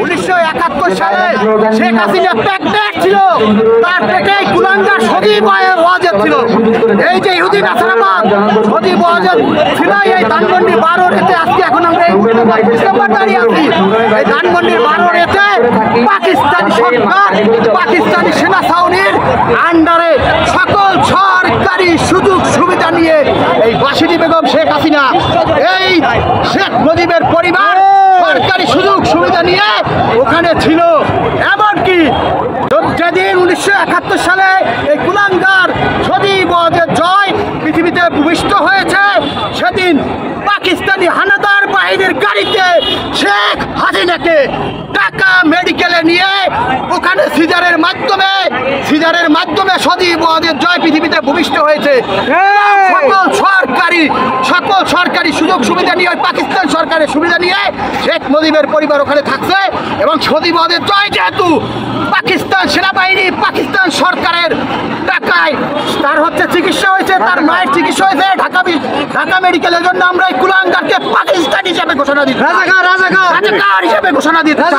1971 সালে শেখ হাসিনা প্রেগনেন্ট ছিল, তার পেটে কুলাঙ্গার সজীব ওয়াজেদ ছিল। এই যে ইহুদি নাসারাবাদ সজীব ওয়াজেদ ছিল এই ধানমন্ডি 12 রেতে। আজকে এখন আমরা এই ডিসেম্বর দাঁড়িয়ে আছি। এই ধানমন্ডির 12 রেতে পাকিস্তানি সরকার, পাকিস্তানি সেনা ছাউনির আন্ডারে সকল সরকারি সুযোগ সুবিধা নিয়ে এই বাসিনী বেগম শেখ হাসিনা, এই শেখ মুজিবের পরিবার সরকারি সুযোগ সুবিধা নিয়ে ওখানে ছিল। এমনকি যেদিন 1971 সালে এই কুলাঙ্গার সজীব ওয়াজেদ জয় পৃথিবীতে ভূমিষ্ঠ হয়েছে, সেদিন পাকিস্তানি হানাদার বাহিনীর গাড়িতে শেখ হাসিনাকে ঢাকা মেডিকেলে নিয়ে ওখানে সিজারের মাধ্যমে সজীব ওয়াজেদ জয় পৃথিবীতে ভূমিষ্ঠ হয়েছে। সকল সরকারি সুযোগ সুবিধা নিয়ে পাকিস্তান সরকারের সুবিধা নিয়ে শেখ মুজিবের পরিবার ওখানে থাকছে। এবং সজীব ওয়াজেদ জয় যেহেতু পাকিস্তান সেনাবাহিনী, পাকিস্তান সরকারের টাকায় তার চিকিৎসা হয়েছে, তার মায়ের চিকিৎসা হয়েছে ঢাকা মেডিকেলের জন্য আমরা এই কুলাঙ্গারকে পাকিস্তান হিসেবে ঘোষণা দিচ্ছি, রাজাকার হিসেবে ঘোষণা দিচ্ছি।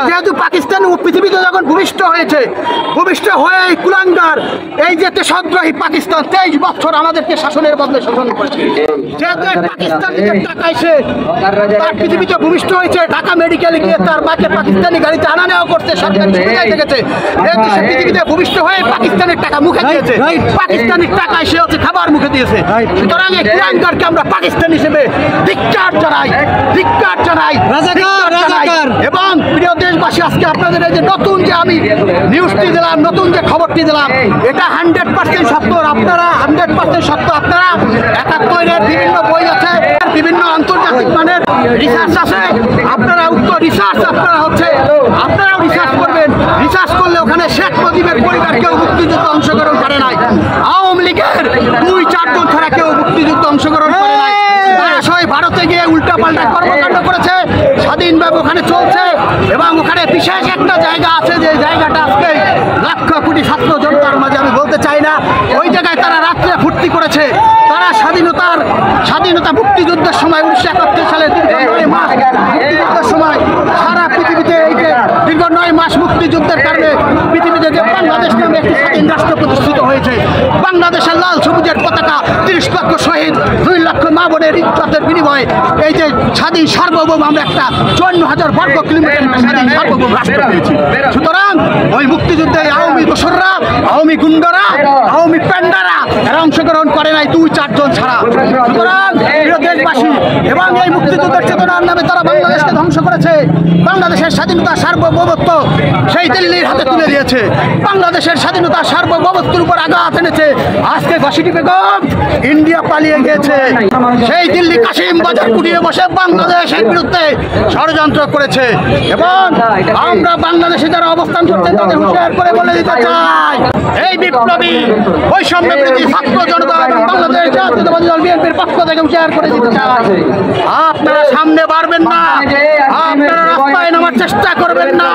যেহেতু পাকিস্তান পৃথিবীতে যখন ভূমিষ্ঠ হয়ে এই কুলাঙ্গার, এই যে দেশদ্রোহী পাকিস্তান 23 বছর আমাদেরকে শাসনের বদলে শাসন করেছে, যেহেতু পাকিস্তানিদের টাকায় সে তার পৃথিবীতে ভূমিষ্ঠ হয়েছে, ঢাকা মেডিকেলে গিয়ে তার মাকে পাকিস্তানি গাড়িতে আনা নেওয়া করতে সরকারি সুবিধায় দেখেছে, যেহেতু সে পৃথিবীতে ভূমিষ্ঠ হয়ে পাকিস্তানের টাকা মুখে দিয়েছে, পাকিস্তানের টাকায় সে খাবার মুখে দিয়েছে। সুতরাং এই কুলাঙ্গারকে আমরা পাকিস্তান হিসেবে ধিক্কার জানাই। এবং প্রিয় দেশবাসী, আজকে আপনাদের এই যে নতুন যে আমি নিউজটি দিলাম, নতুন যে খবরটি দিলাম, এটা 100% সত্য। আপনারা 100% সত্য। আপনারা 71-এর বিভিন্ন বই আছে, বিভিন্ন আন্তর্জাতিক মানের রিসার্চ আছে, আপনারা উক্ত রিসার্চ আপনারাও রিসার্চ করবেন। রিসার্চ করলে ওখানে শেখ মুজিবের পরিবার কেউ মুক্তিযুদ্ধ অংশগ্রহণ করে নাই, আওয়ামী লীগের 2-4 জন ছাড়া কেউ মুক্তিযুদ্ধ অংশগ্রহণ করে নাই। তারা সবাই ভারতে গিয়ে উল্টাপাল্টা কর্মকাণ্ড করেছে, স্বাধীনভাবে ওখানে চলছে। এবং ওখানে বিশেষ একটা জায়গা আছে, যে জায়গাটা আজকে লক্ষ কোটি ছাত্র জনতার মাঝে আমি বলতে চাই না, ওই জায়গায় তারা রাত্রে ফুর্তি করেছে। তারা স্বাধীনতা মুক্তিযুদ্ধের সময় 1971 সালে দীর্ঘ 9 মাস মুক্তিযুদ্ধের সময় সারা পৃথিবীতে এই যে দীর্ঘ 9 মাস মুক্তিযুদ্ধের কারণে পৃথিবীতে যে বাংলাদেশ নামে একটি স্বাধীন রাষ্ট্র প্রতিষ্ঠিত হয়েছে, বাংলাদেশের লাল সবুজের পতাকা, 30 লক্ষ শহীদ, 2 লক্ষ মা বোনের ইজ্জতের বিনিময়ে এই যে স্বাধীন সার্বভৌম আমরা একটা 54,000 বর্গ কিলোমিটার স্বাধীন সার্বভৌম রাষ্ট্র পেয়েছি। সুতরাং ওই মুক্তিযুদ্ধে আওয়ামী দোসররা, আওয়ামী গুন্ডারা, আওয়ামী প্যান্ডারা এরা অংশগ্রহণ করে নাই 2-4 জন ছাড়া। সুতরাং প্রিয় দেশবাসী, এবং এই মুক্তিযুদ্ধের চেতনার নামে তারা বাংলাদেশকে ধ্বংস করেছে, বাংলাদেশের স্বাধীনতা সার্বভৌমত্ব সেই দিল্লির হাতে তুলে দিয়েছে, বাংলাদেশের স্বাধীনতা সার্বভৌমত্বের উপর আঘাত এনেছে। আজকে বাসিনী বেগম ইন্ডিয়া পালিয়ে গিয়েছে, সেই দিল্লি কাশিম বাজার কুটিরে বসে বাংলাদেশের বিরুদ্ধে ষড়যন্ত্র করেছে। এবং আমরা বাংলাদেশে যারা অবস্থান করছেন তাদের হুঁশিয়ার করে বলে দিতে চাই, এই বিপ্লবী বৈষম্য বিরোধী ছাত্র জনতা এবং বাংলাদেশ জাতীয়তাবাদী দল বিএনপির পক্ষ থেকে হুঁশিয়ার করে দিতে চাই, আপনারা সামনে বাড়বেন না, আপনারা রাস্তায় নামার চেষ্টা করবেন না।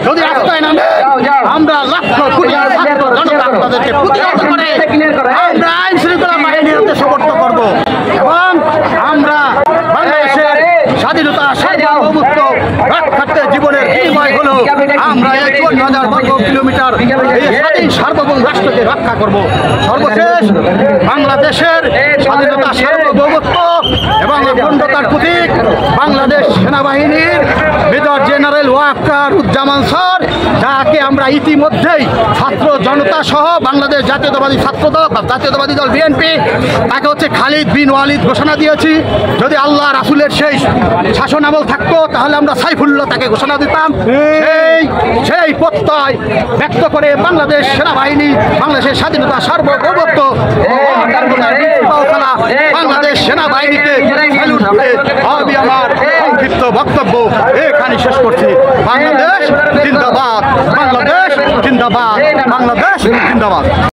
যদি রাস্তায় নামে আমরা লক্ষ কোটি ছাত্র জনতা আপনাদেরকে প্রতিহত করে আমরা আইন শৃঙ্খলা বাহিনীর হাতে সমর্থ করব। এবং আমরা বাংলাদেশের স্বাধীনতা সার্বভৌমত্ব রক্ষার্থে জীবনের বিনিময় হলো আমরা 54,000 বর্গ কিলোমিটার এই স্বাধীন সার্বভৌম রাষ্ট্রকে রক্ষা করব। সর্বশেষ বাংলাদেশের স্বাধীনতা সার্বভৌমত্ব এবং অখণ্ডতার প্রতীক বাংলাদেশ সেনাবাহিনীর মেজর জেনারেল ওয়াকারুজ্জামান স্যার, যাকে আমরা ইতিমধ্যেই ছাত্র জনতা সহ বাংলাদেশ জাতীয়তাবাদী জাতীয়তাবাদী দল বিএনপি তাকে খালিদ বিন ওয়ালিদ ঘোষণা দিয়েছি। যদি আল্লাহ রাসূলের সেই শাসন আমল থাকতো তাহলে আমরা সাইফুল্লাহ তাকে ঘোষণা দিতাম। সেই প্রত্যয় ব্যক্ত করে বাংলাদেশ সেনাবাহিনী, বাংলাদেশের স্বাধীনতা সার্বভৌমত্ব, বাংলাদেশ সেনাবাহিনীকে আমি আমার সংক্ষিপ্ত বক্তব্য এখানে শেষ করছি। বাংলাদেশ জিন্দাবাদ, বাংলাদেশ জিন্দাবাদ, বাংলাদেশ জিন্দাবাদ।